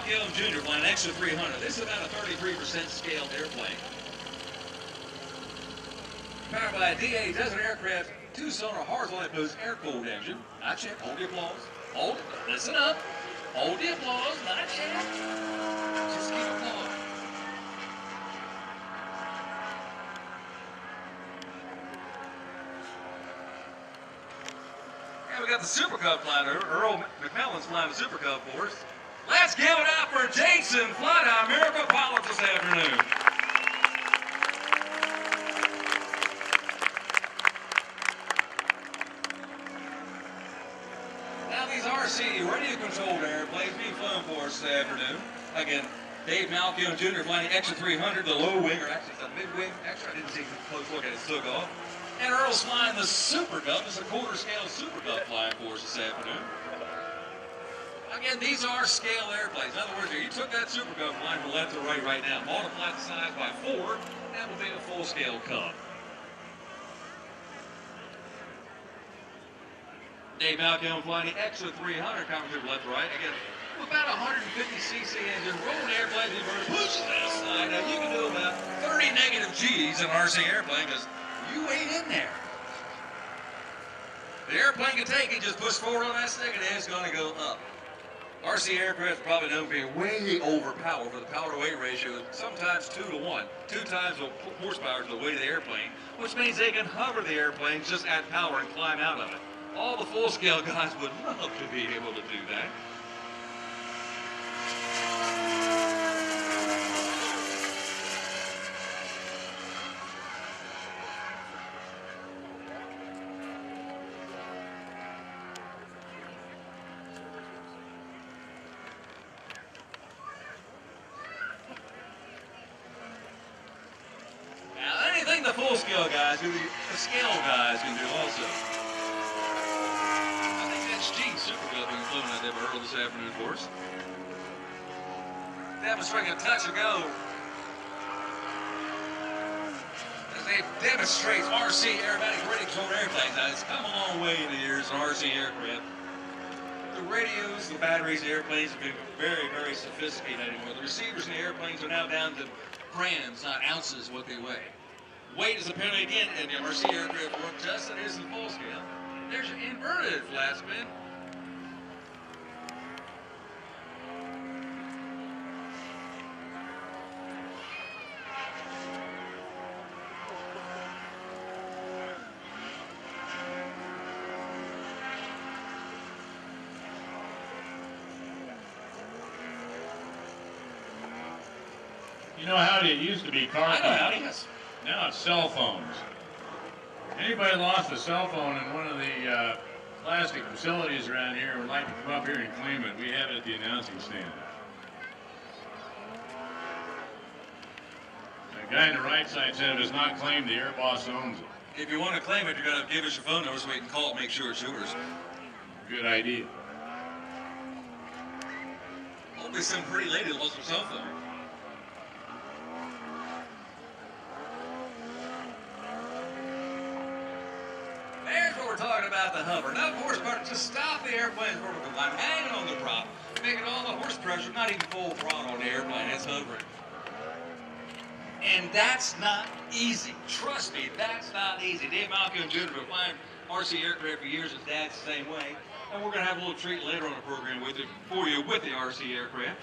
Malcolm Jr. flying an extra 300. This is about a 33% scaled airplane. Powered by a DA Desert Aircraft 2-cylinder horizontally boost air-cooled engine. Not yet. Hold the applause. Hold it. Listen up. Hold the applause. Not yet. Just keep it going. And we got the Super Cub flying. Earl McMillan's flying the Super Cub for us. Let's give it up for Jason Flood, our Miracle pilot this afternoon. Now these RC radio-controlled airplanes being flown for us this afternoon. Again, Dave Malcolm Jr. flying the extra 300, the low wing, or actually it's a mid-wing. Actually, I didn't take a close look at it. It took off. And Earl's flying the Super Cub. It's a quarter-scale Super Cub flying for us this afternoon. Again, these are scale airplanes. In other words, if you took that Super Cub flying from left to right now, multiply the size by 4, that would be a full-scale Cub. Dave Malcolm flying the extra 300, coming from left to right. Again, with about 150cc engine, rolling airplanes, pushes that side. Now, you can do about 30 negative G's in an RC airplane because you ain't in there. The airplane can take it, just push forward on that stick, and it's going to go up. RC aircraft are probably known for being way overpowered for the power-to-weight ratio, sometimes 2 to 1. 2 times the horsepower to the weight of the airplane, which means they can hover the airplane, just add power and climb out of it. All the full-scale guys would love to be able to do that. The full-scale guys do, the scale guys can do also. I think that's Gene Super Cub being flown out there by Earl this afternoon for us. Demonstrating a touch and go. As they demonstrate RC aerobatic radio-controlled airplanes. Now, it's come a long way in the years in RC aircraft. The radios, the batteries, the airplanes have been very, very sophisticated anymore. The receivers in the airplanes are now down to grams, not ounces, what they weigh. Weight is apparently, again, in the RC aircraft work just as it is in full scale. There's your inverted flat spin. You know, Howdy, it used to be car. I know Howdy, yes. Now it's cell phones. Anybody lost a cell phone in one of the plastic facilities around here would like to come up here and claim it. We have it at the announcing stand. The guy on the right side said it is not claimed. The air boss owns it. If you want to claim it, you're going to give us your phone number so we can call it, make sure it's yours. Good idea. Hopefully some pretty lady lost her cell phone. Talking about the hover. Enough horsepower to stop the airplane's vertical climb, hanging on the prop, making all the horse pressure, not even full throttle on the airplane, it's hovering. And that's not easy. Trust me, that's not easy. Dave Malcolm Jr. been flying RC aircraft for years, his dad's the same way. And we're going to have a little treat later on the program for you with the RC aircraft.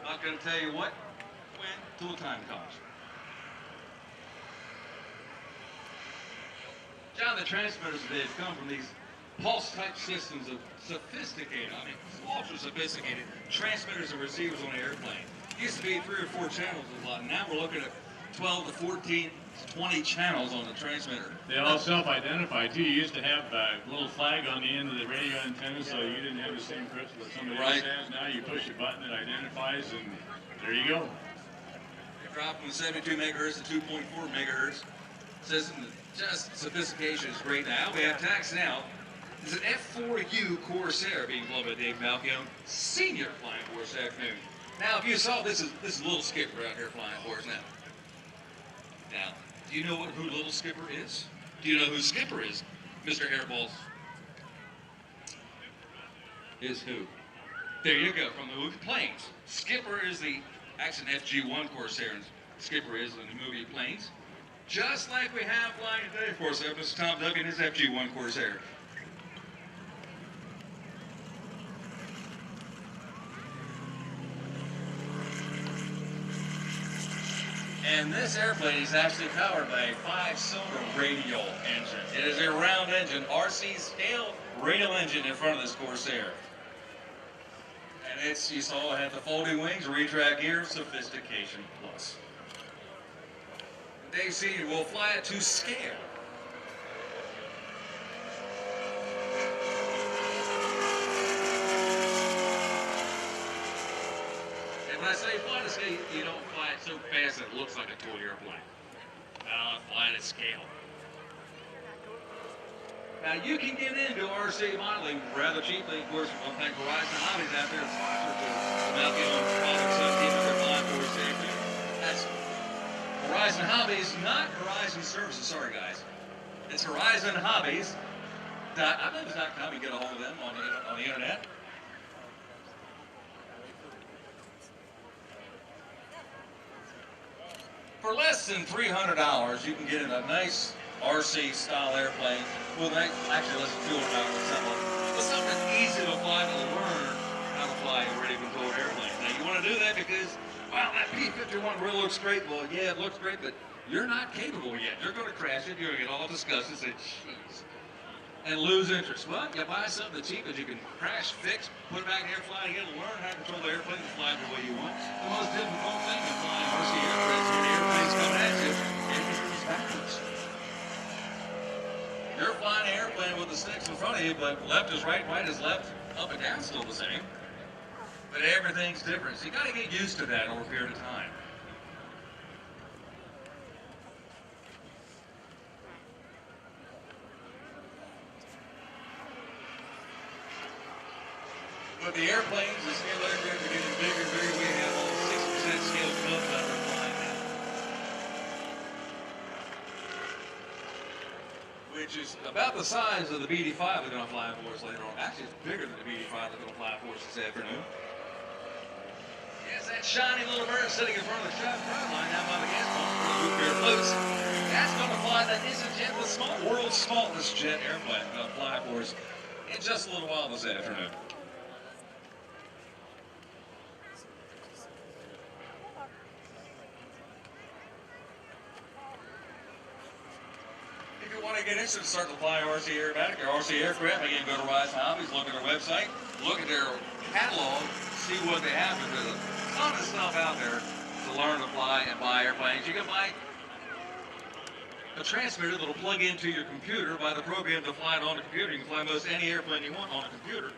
Not going to tell you what, when, till the time comes. John, the transmitters today have come from these pulse-type systems of sophisticated, ultra sophisticated transmitters and receivers on the airplane. It used to be 3 or 4 channels a lot. Now we're looking at 12 to 14, 20 channels on the transmitter. They all self-identify too. You used to have a little flag on the end of the radio antenna, so you didn't have the same crystal that somebody else has. Now you push a button that identifies, and there you go. They drop from 72 megahertz to 2.4 megahertz. System, just sophistication is great now. We have tax now. There's an F4U Corsair being flown by Dave Malcolm, senior flying for us this afternoon. Now, if you saw this is Little Skipper out here flying for us now. Now, do you know who Little Skipper is? Do you know who Skipper is, Mr. Airballs? Is who? There you go, from the movie Planes. Skipper is actually an FG-1 Corsair, and Skipper is in the movie Planes. Just like we have flying today, of course, Mr. Tom Duggan is FG-1 Corsair. And this airplane is actually powered by a 5-cylinder radial engine. It is a round engine, RC scale radial engine in front of this Corsair. And you saw it had the folding wings, retract gear, sophistication plus. Dave Sr. will fly it to scale. And when I say fly to scale, you don't fly it so fast that it looks like a toy airplane. Fly at scale. Now you can get into RC modeling rather cheaply. Of course, we'll thank Horizon Hobbies out there, sponsor to Malcolm Products team of their flying force safety. That's Horizon Hobbies, not Horizon Services. Sorry, guys. It's Horizon Hobbies. I believe it's .com. You can get a hold of them on the internet. For less than $300, you can get in a nice RC style airplane with actually less than $200 or something. But something easy to fly to learn how to fly a radio controlled airplane. Now you want to do that because, wow, that P-51 really looks great. Well, yeah, it looks great, but you're not capable yet. You're going to crash it. You're going to get all disgusted and say, jeez, and lose interest. Well, you buy something that's cheap that you can crash, fix, put it back in the air, fly again, learn how to control the airplane and fly it the way you want. The most difficult thing in flying RC airplanes when the airplane's coming at you, it's backwards. You're flying an airplane with the sticks in front of you, but left is right, right is left, up and down still the same. But everything's different. So you got to get used to that over a period of time. With the airplanes, the scale aircraft are getting bigger and bigger. We have all 6% scale clubs that are flying now. Which is about the size of the BD-5 they're going to fly for us later on. Actually, it's bigger than the BD-5 they're going to fly for us this afternoon. Yes, that shiny little bird sitting in front of the shop line down by the gas pump where the root beer floats. That's going to fly that jet, the world's smallest jet airplane. Going to fly for us in just a little while this afternoon. If you want to get interested in starting to fly RC aerobatic or RC aircraft, again, go to Horizon Hobbies, look at their website, look at their catalog, see what they have. There's a ton of stuff out there to learn to fly and buy airplanes. You can buy a transmitter that'll plug into your computer, buy the program to fly it on the computer. You can fly most any airplane you want on a computer.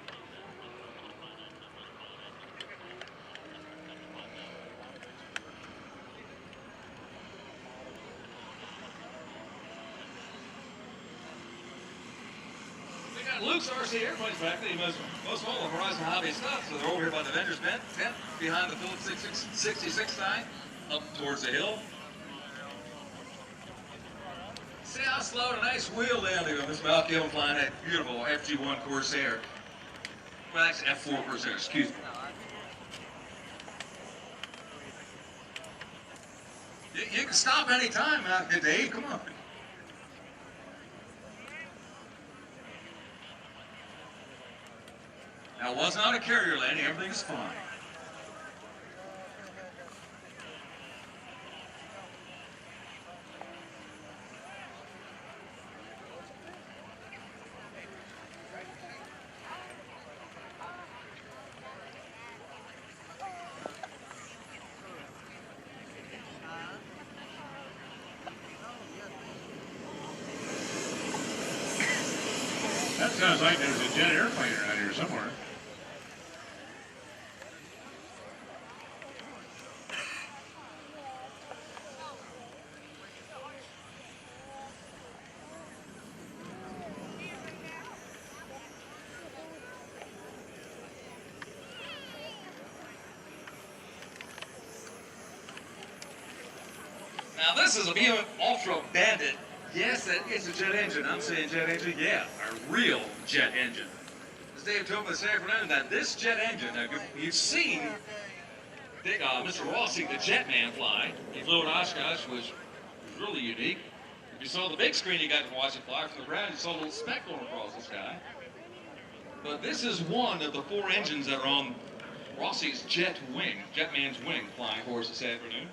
Luke's RC airplanes back there, most of all the Horizon Hobby stuff, so they're over here by the vendor's tent behind the Phillips 66 sign, up towards the hill. See how slow, a nice wheel down there. This Malcolm flying that beautiful FG-1 Corsair. Well, actually F4 Corsair, excuse me. You can stop any time out there, Dave, come on. Now, it was not a carrier landing, everything's fine. That sounds like there's a jet airplane around here somewhere. Now this is a BM Ultra Bandit. Yes, it's a jet engine. I'm saying jet engine. Yeah, a real jet engine. This Dave told me this afternoon that this jet engine, now you've seen Mr. Rossi, the jet man, fly. He flew in Oshkosh, which was really unique. If you saw the big screen, you got to watch it fly from the ground. You saw a little speck going across the sky. But this is one of the 4 engines that are on Rossi's jet man's wing, flying for us this afternoon.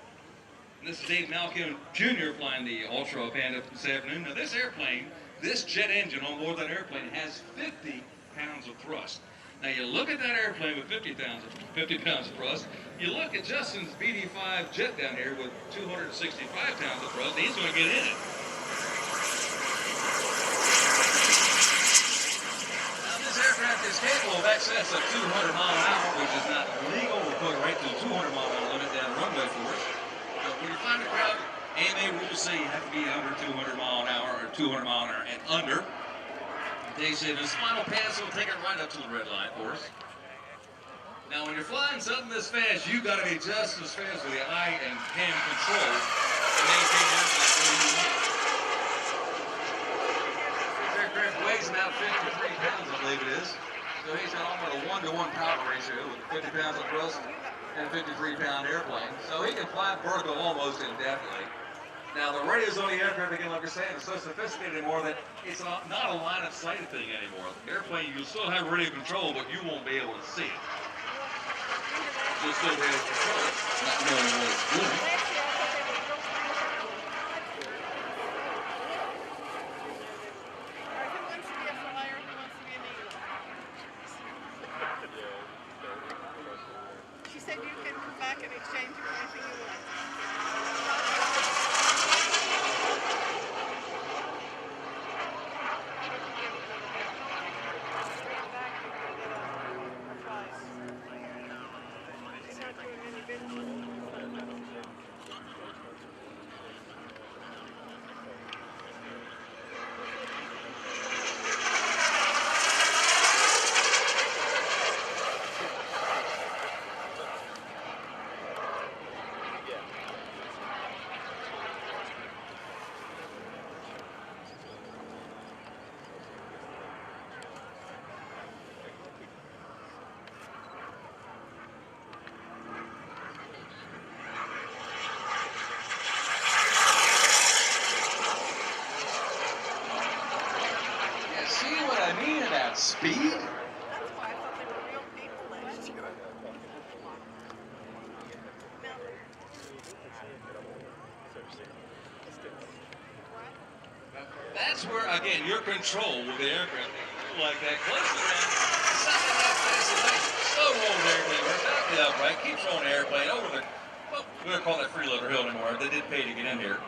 And this is Dave Malcolm Jr. flying the Ultra Panda this afternoon. Now this airplane, this jet engine on board that airplane has 50 pounds of thrust. Now you look at that airplane with 50 pounds of thrust, you look at Justin's BD-5 jet down here with 265 pounds of thrust, and he's going to get in it. Now this aircraft is capable of excess of 200 miles an hour, which is not legal. We'll put it right to the 200 mile an hour limit down the runway for us. But when you find a crowd, AMA rules say you have to be under 200 mile an hour or 200 mile an hour and under. They said the spinal pass will take it right up to the red line for us. Now, when you're flying something this fast, you've got to be just as fast with the eye and hand control to maintain the airplane where you want it. This aircraft weighs about 53 pounds, I believe it is. So he's got almost a 1-to-1 power ratio with 50 pounds of thrust and a 53-pound airplane. So he can fly vertical almost indefinitely. Now, the radios on the aircraft, again, like I said, are so sophisticated anymore that it's not a line of sight thing anymore. The airplane, you'll still have radio control, but you won't be able to see it. You'll still be able to control it, not knowing what it's doing. She said you can come back and exchange for anything you want. Speed? That's why I thought they were real people last year. That's where, again, your control with the aircraft like that, close to the ground, something that fast as nice, slow roll the airplane, exactly upright, keeps rolling the airplane over the, well, we don't call that freeloader hill anymore. They did pay to get in here.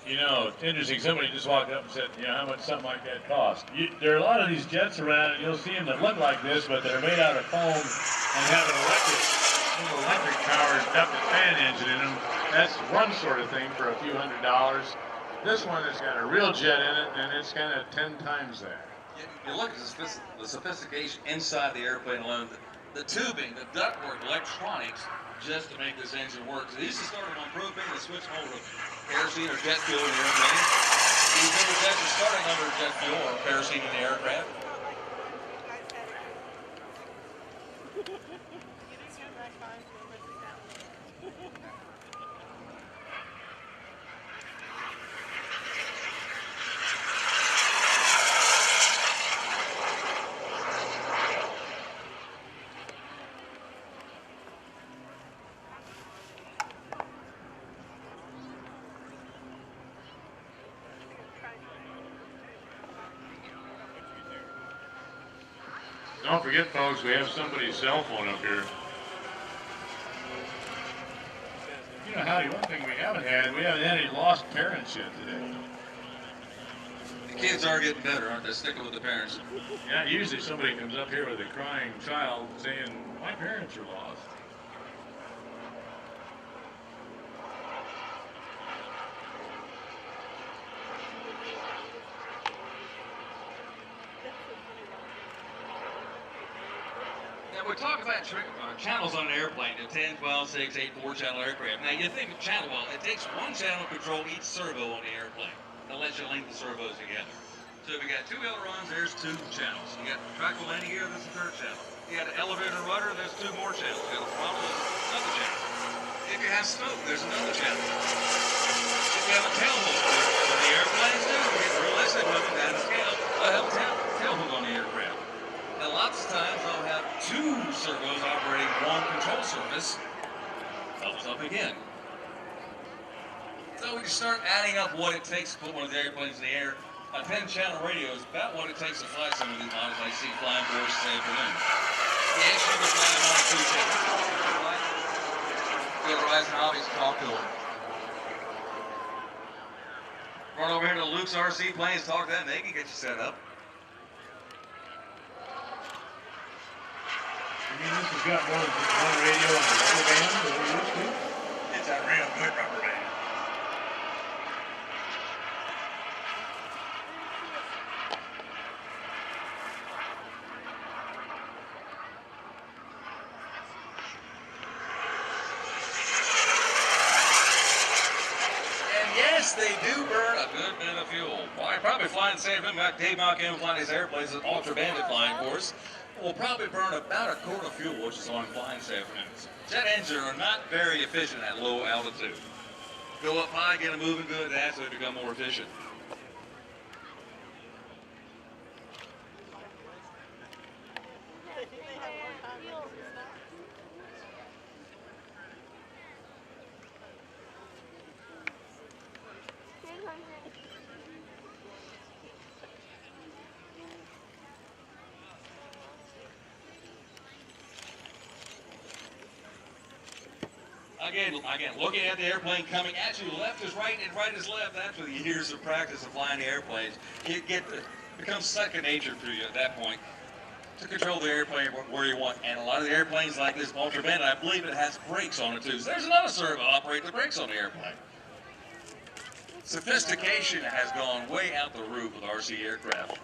You know, it's interesting. Somebody just walked up and said, you know, how much something like that cost. There are a lot of these jets around, and you'll see them that look like this, but they're made out of foam and have an electric powered ducted fan engine in them. That's one sort of thing for a few $100s. This one has got a real jet in it, and it's kind of 10 times that. You look at the sophistication inside the airplane alone, the tubing, the ductwork, electronics, just to make this engine work. So they used to start them on propane and switch them over to kerosene or jet fuel in the airplane. These newer jets are starting under jet fuel or kerosene in the aircraft. Don't forget, folks, we have somebody's cell phone up here. You know, Howdy, one thing we haven't had any lost parents yet today. The kids are getting better, aren't they? Sticking with the parents. Yeah, usually somebody comes up here with a crying child saying, my parents are lost. we talk about channels on an airplane, the 10, 12, 6, 8, 4-channel aircraft. Now, you think of channel, well, it takes one channel to control each servo on the airplane. That lets you link the servos together. So if you got 2 ailerons, there's 2 channels. You got trackle landing gear, there's a 3rd channel. You got an elevator and rudder, there's 2 more channels. You got a throttle, there's another channel. If you have smoke, there's another channel. If you have a tail hook, when the airplanes do, we get realistic with them down to scale. I have a tail hook on the aircraft. Now, lots of times I'll have 2 servos operating 1 control surface. Doubles up again. So we can start adding up what it takes to put one of the airplanes in the air. A 10-channel radio is about what it takes to fly some of these models I see flying for us this afternoon. Yes, you can fly them on 2 channels. Go to Rise and Hobbies and talk to them. Run over here to Luke's RC planes, talk to them, they can get you set up. You mean this has got more than just one radio on the rubber band that we're used to? It's a real good rubber band. And yes, they do burn a good bit of fuel. Well, I probably flying the same thing. Like Dave Malkin flying his airplanes at Ultra Bandit flying course. Will probably burn about a quart of fuel, which is on flying this afternoon. Jet engines are not very efficient at low altitude. Go up high, get them moving good, that's when they become more efficient. Again, looking at the airplane coming at you, left is right and right is left. After the years of practice of flying the airplanes, it becomes second nature for you at that point to control the airplane where you want. And a lot of the airplanes like this Ultra Bandit, I believe it has brakes on it too. So there's another servo operating the brakes on the airplane. Sophistication has gone way out the roof with RC aircraft.